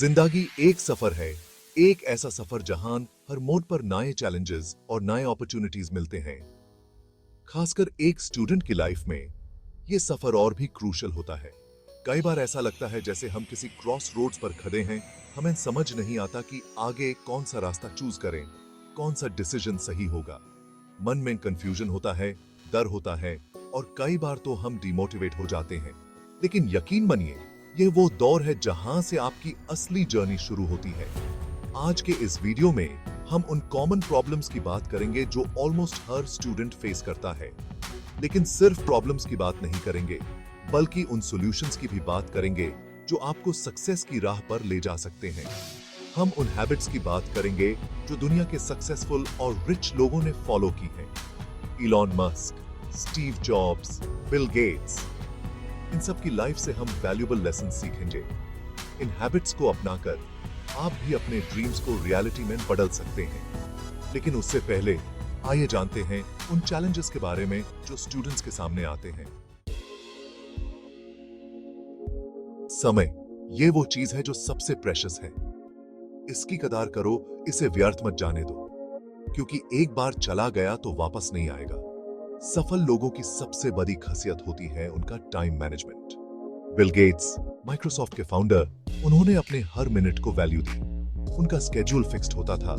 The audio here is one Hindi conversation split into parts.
जिंदगी एक सफर है, एक ऐसा सफर जहां हर मोड़ पर नए चैलेंजेस और नए अपॉर्चुनिटीज मिलते हैं। खासकर एक स्टूडेंट की लाइफ में यह सफर और भी क्रूशल होता है। कई बार ऐसा लगता है जैसे हम किसी क्रॉस रोड्स पर खड़े हैं, हमें समझ नहीं आता कि आगे कौन सा रास्ता चूज करें, कौन सा डिसीजन सही होगा। मन में कंफ्यूजन होता है, डर होता है और कई बार तो हम डिमोटिवेट हो जाते हैं। लेकिन यकीन मानिए, ये वो दौर है जहां से आपकी असली जर्नी शुरू होती है। आज के इस वीडियो में हम उन कॉमन प्रॉब्लम्स की बात करेंगे जो ऑलमोस्ट हर स्टूडेंट फेस करता है। लेकिन सिर्फ प्रॉब्लम्स की बात नहीं करेंगे, बल्कि उन सॉल्यूशंस की भी बात करेंगे जो आपको सक्सेस की राह पर ले जा सकते हैं। हम उन हैबिट्स की बात करेंगे जो दुनिया के सक्सेसफुल और रिच लोगों ने फॉलो की हैं। Elon Musk, Steve Jobs, Bill Gates, इन सब की लाइफ से हम वैल्यूएबल लेसन सीखेंगे। इन हैबिट्स को अपनाकर आप भी अपने ड्रीम्स को रियलिटी में बदल सकते हैं। लेकिन उससे पहले आइए जानते हैं उन चैलेंजेस के बारे में जो स्टूडेंट्स के सामने आते हैं। समय, ये वो चीज है जो सबसे प्रेशियस है। इसकी कदर करो, इसे व्यर्थ मत जाने दो, क्योंकि एक बार चला गया तो वापस नहीं आएगा। सफल लोगों की सबसे बड़ी खासियत होती है उनका time management. Bill Gates, Microsoft के फाउंडर, उन्होंने अपने हर मिनट को वैल्यू दी। उनका स्केड्यूल फिक्स्ड होता था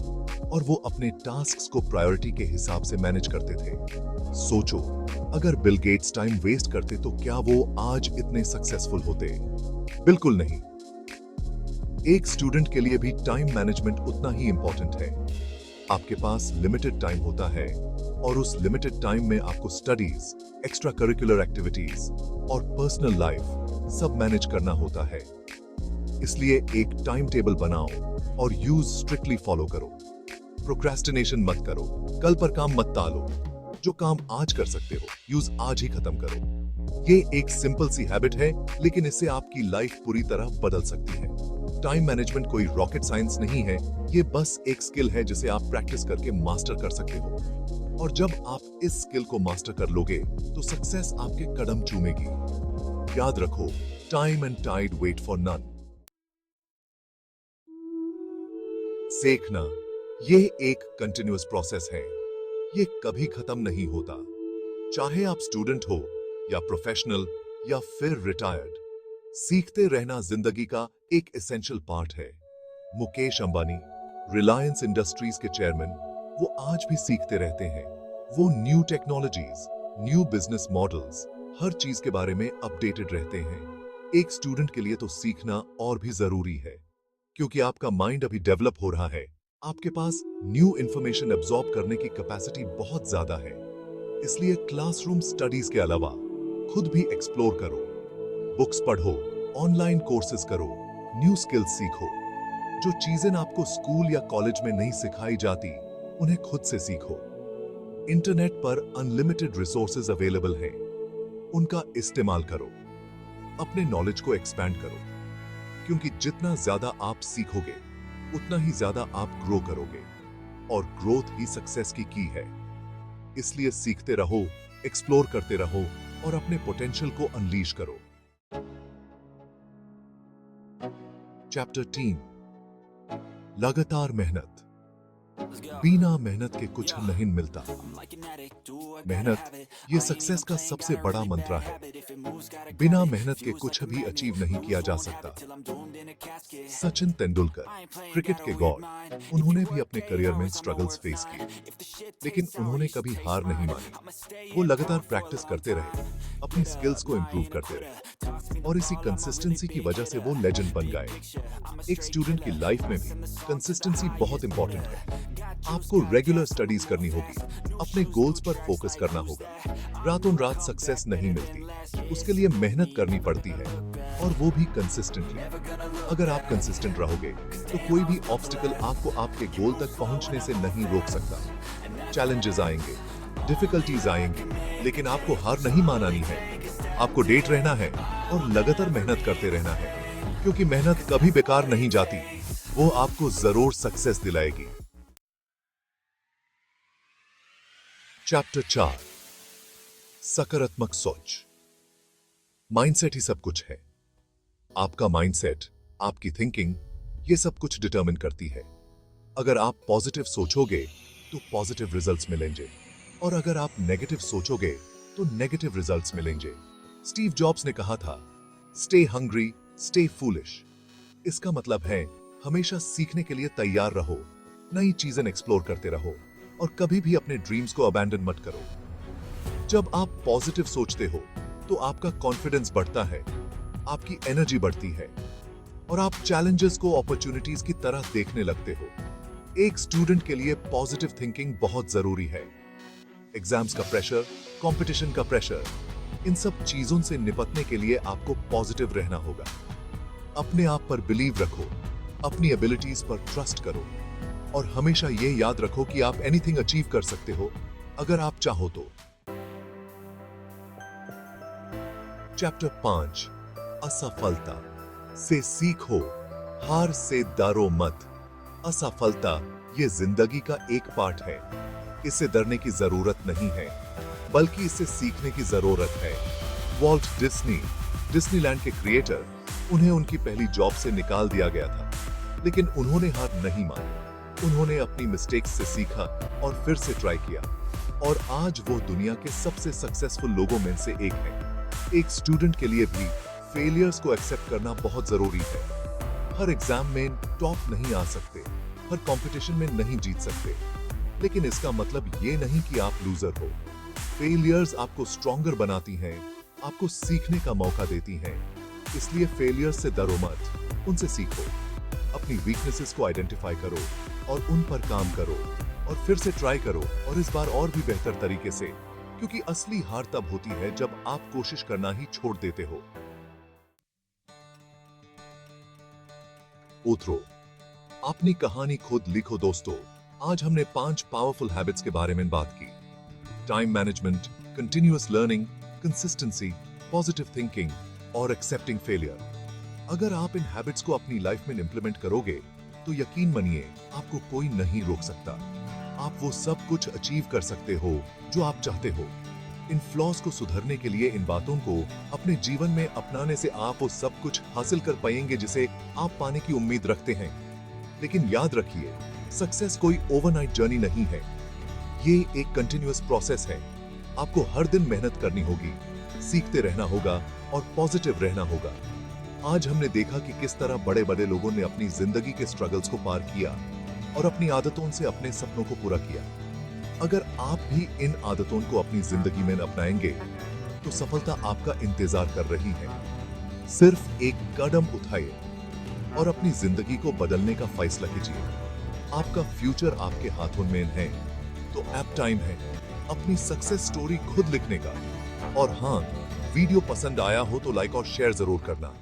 और वो अपने टास्क्स को प्रायोरिटी के हिसाब से मैनेज करते थे। सोचो, अगर बिल गेट्स टाइम वेस्ट करते तो क्या वो आज इतने सक्सेसफुल होते? बिल्कुल नहीं। एक स्टूडेंट के लिए भी टाइम मैनेजमेंट उतना ही इंपॉर्टेंट है। आपके पास लिमिटेड टाइम होता है और उस लिमिटेड टाइम में आपको स्टडीज, एक्स्ट्रा करिकुलर एक्टिविटीज और पर्सनल लाइफ सब मैनेज करना होता है। इसलिए एक टाइम टेबल बनाओ और यूज स्ट्रिक्टली फॉलो करो। प्रोक्रेस्टिनेशन मत करो, कल पर काम मत टालो। जो काम आज कर सकते हो, यूज आज ही खत्म करो। ये एक सिंपल सी हैबिट है, लेकिन इससे आपकी लाइफ पूरी तरह बदल सकती है। टाइम मैनेजमेंट कोई रॉकेट साइंस नहीं है, ये बस एक स्किल है जिसे आप प्रैक्टिस करके मास्टर कर सकते हो। और जब आप इस स्किल को मास्टर कर लोगे तो सक्सेस आपके कदम चूमेगी। याद रखो, time and tide wait for none. सीखना, ये एक कंटिन्यूअस प्रोसेस है। ये कभी खत्म नहीं होता। चाहे आप स्टूडेंट हो या प्रोफेशनल या फिर रिटायर्ड, सीखते रहना जिंदगी का एक एसेंशियल पार्ट है। मुकेश अंबानी, रिलायंस इंडस्ट्रीज के चेयरमैन, वो आज भी सीखते रहते हैं। वो new technologies, new business models, हर चीज के बारे में अपडेटेड रहते हैं। एक स्टूडेंट के लिए तो सीखना और भी जरूरी है, क्योंकि आपका माइंड अभी डेवलप हो रहा है। आपके पास न्यू इंफॉर्मेशन एब्जॉर्ब करने की कैपेसिटी बहुत ज्यादा है। इसलिए क्लासरूम स्टडीज के अलावा खुद भी एक्सप्लोर करो, बुक्स पढ़ो, ऑनलाइन कोर्सेज करो, न्यू स्किल्स सीखो। जो चीजें आपको स्कूल या कॉलेज में नहीं सिखाई जाती, उन्हें खुद से सीखो। इंटरनेट पर अनलिमिटेड रिसोर्सेज अवेलेबल हैं, उनका इस्तेमाल करो। अपने नॉलेज को एक्सपैंड करो, क्योंकि जितना ज्यादा आप सीखोगे उतना ही ज्यादा आप ग्रो करोगे, और ग्रोथ ही सक्सेस की है। इसलिए सीखते रहो, एक्सप्लोर करते रहो और अपने पोटेंशियल को अनलीश करो। चैप्टर 3, लगातार मेहनत। बिना मेहनत के कुछ नहीं मिलता। मेहनत, ये सक्सेस का सबसे बड़ा मंत्र है। बिना मेहनत के कुछ भी अचीव नहीं किया जा सकता। सचिन तेंदुलकर, क्रिकेट के गॉड, उन्होंने भी अपने करियर में स्ट्रगल्स फेस किए, लेकिन उन्होंने कभी हार नहीं मानी। वो लगातार प्रैक्टिस करते रहे, अपनी स्किल्स को इंप्रूव करते रहे, और इसी कंसिस्टेंसी की वजह से वो लेजेंड बन गए। एक स्टूडेंट की लाइफ में भी कंसिस्टेंसी बहुत इंपॉर्टेंट है। आपको रेगुलर स्टडीज करनी होगी, अपने गोल्स पर फोकस करना होगा। रातों रात सक्सेस नहीं मिलती, उसके लिए मेहनत करनी पड़ती है, और वो भी कंसिस्टेंटली। अगर आप कंसिस्टेंट रहोगे तो कोई भी ऑब्स्टिकल आपको आपके गोल तक पहुंचने से नहीं रोक सकता। चैलेंजेस आएंगे, डिफिकल्टीज आएंगी, लेकिन आपको हार नहीं माननी है। आपको डेट रहना है और लगातार मेहनत करते रहना है, क्योंकि मेहनत कभी बेकार नहीं जाती, वो आपको जरूर सक्सेस दिलाएगी। चैप्टर 4, सकारात्मक सोच। माइंडसेट ही सब कुछ है। आपका माइंडसेट, आपकी थिंकिंग, ये सब कुछ डिटरमिन करती है। अगर आप पॉजिटिव सोचोगे तो पॉजिटिव रिजल्ट्स मिलेंगे, और अगर आप नेगेटिव सोचोगे तो नेगेटिव रिजल्ट्स मिलेंगे। स्टीव जॉब्स ने कहा था, स्टे हंग्री, स्टे फूलिश। इसका मतलब है हमेशा सीखने के लिए तैयार रहो, नई चीजें एक्सप्लोर करते रहो, और कभी भी अपने ड्रीम्स को अबैंडन मत करो। जब आप पॉजिटिव सोचते हो तो आपका कॉन्फिडेंस बढ़ता है, आपकी एनर्जी बढ़ती है, और आप चैलेंजेस को अपॉर्चुनिटीज की तरह देखने लगते हो। एक स्टूडेंट के लिए पॉजिटिव थिंकिंग बहुत जरूरी है। एग्जाम्स का प्रेशर, कंपटीशन का प्रेशर, इन सब चीजों से निपटने के लिए आपको पॉजिटिव रहना होगा। अपने आप पर बिलीव रखो, अपनी एबिलिटीज पर ट्रस्ट करो, और हमेशा ये याद रखो कि आप एनीथिंग अचीव कर सकते हो अगर आप चाहो तो। चैप्टर 5, असफलता से सीखो, हार से डरो मत। असफलता ये जिंदगी का एक पार्ट है। इससे डरने की जरूरत नहीं है, बल्कि इससे सीखने की जरूरत है। वॉल्ट डिज्नी, डिज्नीलैंड के क्रिएटर, उन्हें उनकी पहली जॉब से निकाल दिया गया था, लेकिन उन्होंने हार नहीं मानी। उन्होंने अपनी मिस्टेक्स से सीखा और फिर से ट्राई किया, और आज वो दुनिया के सबसे सक्सेसफुल लोगों में से एक है। एक स्टूडेंट के लिए भी फेलियर्स को एक्सेप्ट करना बहुत जरूरी है। हर एग्जाम में टॉप नहीं आ सकते, हर कंपटीशन में नहीं जीत सकते, लेकिन इसका मतलब ये नहीं कि आप लूजर हो। फेलियर्स आपको स्ट्रॉन्गर बनाती हैं, आपको सीखने का मौका देती हैं। इसलिए फेलियर्स से डरो मत, उनसे सीखो। अपनी वीकनेसेस को आइडेंटिफाई करो और उन पर काम करो, और फिर से ट्राई करो, और इस बार और भी बेहतर तरीके से, क्योंकि असली हार तब होती है जब आप कोशिश करना ही छोड़ देते हो। ओथ्रो, अपनी कहानी खुद लिखो दोस्तों। आज हमने 5 पावरफुल हैबिट्स के बारे में बात की। Time management, continuous learning, consistency, positive thinking और एक्सेप्टिंग फेलियर। अगर आप इन हैबिट्स को अपनी लाइफ में इंप्लीमेंट करोगे तो यकीन मानिए आपको कोई नहीं रोक सकता। आप वो सब कुछ अचीव कर सकते हो जो आप चाहते हो। इन फ्लॉज को सुधारने के लिए, इन बातों को अपने जीवन में अपनाने से आप वो सब कुछ हासिल कर पाएंगे जिसे आप पाने की उम्मीद रखते हैं। लेकिन याद रखिए, सक्सेस कोई ओवरनाइट जर्नी नहीं है। ये एक कंटिन्यूअस प्रोसेस है। आपको हर दिन मेहनत करनी होगी, सीखते रहना होगा और पॉजिटिव रहना होगा। आज हमने देखा कि किस तरह बड़े बड़े लोगों ने अपनी जिंदगी के स्ट्रगल्स को पार किया और अपनी आदतों से अपने सपनों को पूरा किया। अगर आप भी इन आदतों को अपनी जिंदगी में अपनाएंगे तो सफलता आपका इंतजार कर रही है। सिर्फ एक कदम उठाइए और अपनी जिंदगी को बदलने का फैसला कीजिए। आपका फ्यूचर आपके हाथों में है, तो अब टाइम है अपनी सक्सेस स्टोरी खुद लिखने का। और हाँ, वीडियो पसंद आया हो तो लाइक और शेयर जरूर करना।